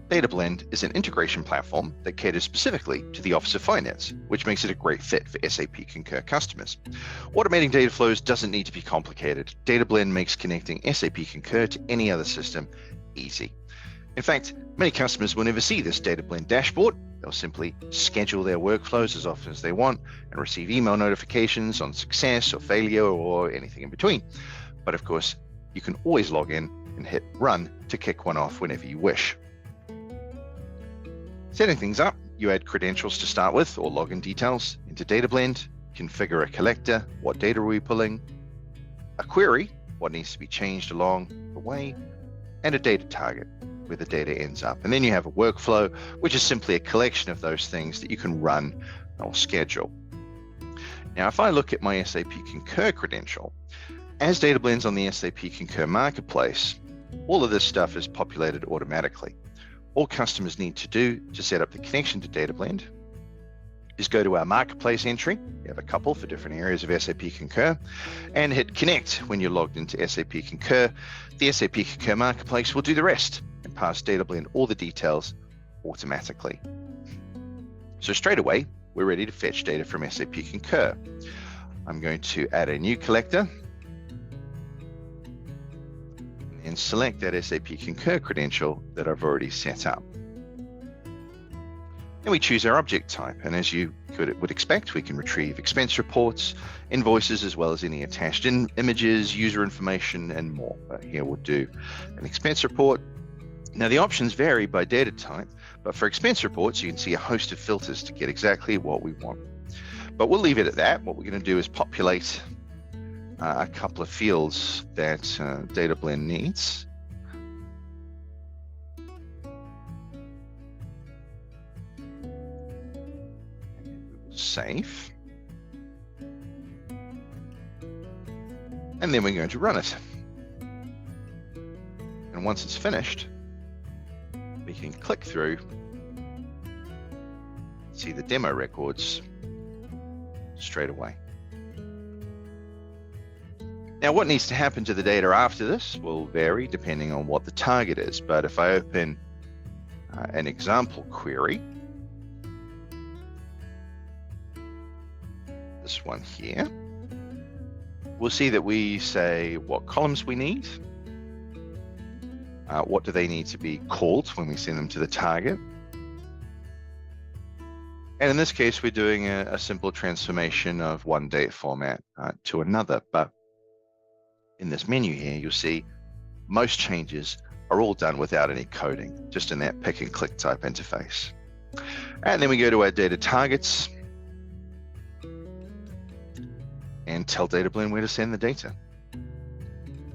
DataBlend is an integration platform that caters specifically to the Office of Finance, which makes it a great fit for SAP Concur customers. Automating data flows doesn't need to be complicated. DataBlend makes connecting SAP Concur to any other system easy. In fact, many customers will never see this DataBlend dashboard. They'll simply schedule their workflows as often as they want and receive email notifications on success or failure or anything in between. But of course, you can always log in and hit run to kick one off whenever you wish. Setting things up, you add credentials to start with or login details into DataBlend, configure a collector, what data are we pulling, a query, what needs to be changed along the way, and a data target, where the data ends up. And then you have a workflow, which is simply a collection of those things that you can run or schedule. Now, if I look at my SAP Concur credential, as DataBlend's on the SAP Concur Marketplace, all of this stuff is populated automatically. All customers need to do to set up the connection to DataBlend is go to our Marketplace entry, we have a couple for different areas of SAP Concur, and hit connect when you're logged into SAP Concur. The SAP Concur Marketplace will do the rest and pass DataBlend all the details automatically. So straight away, we're ready to fetch data from SAP Concur. I'm going to add a new collector and select that SAP Concur credential that I've already set up. And we choose our object type, and as you would expect, we can retrieve expense reports, invoices, as well as any attached images, user information, and more. But here we'll do an expense report. Now the options vary by data type, but for expense reports, you can see a host of filters to get exactly what we want. But we'll leave it at that. What we're going to do is populate a couple of fields that DataBlend needs. Save. And then we're going to run it. And once it's finished, we can click through, see the demo records straight away. Now, what needs to happen to the data after this will vary depending on what the target is. But if I open an example query, this one here, we'll see that we say what columns we need, what do they need to be called when we send them to the target. And in this case, we're doing a simple transformation of one date format to another. But in this menu here, you'll see most changes are all done without any coding, just in that pick and click type interface. And then we go to our data targets and tell DataBlend where to send the data.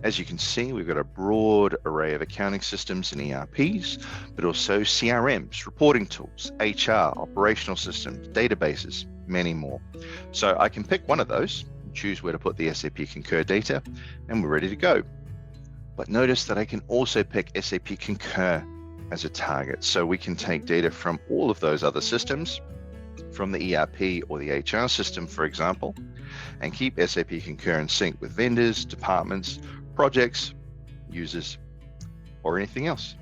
As you can see, we've got a broad array of accounting systems and ERPs, but also CRMs, reporting tools, HR, operational systems, databases, many more. So I can pick one of those, choose where to put the SAP Concur data, and we're ready to go. But notice that I can also pick SAP Concur as a target. So we can take data from all of those other systems, from the ERP or the HR system, for example, and keep SAP Concur in sync with vendors, departments, projects, users, or anything else.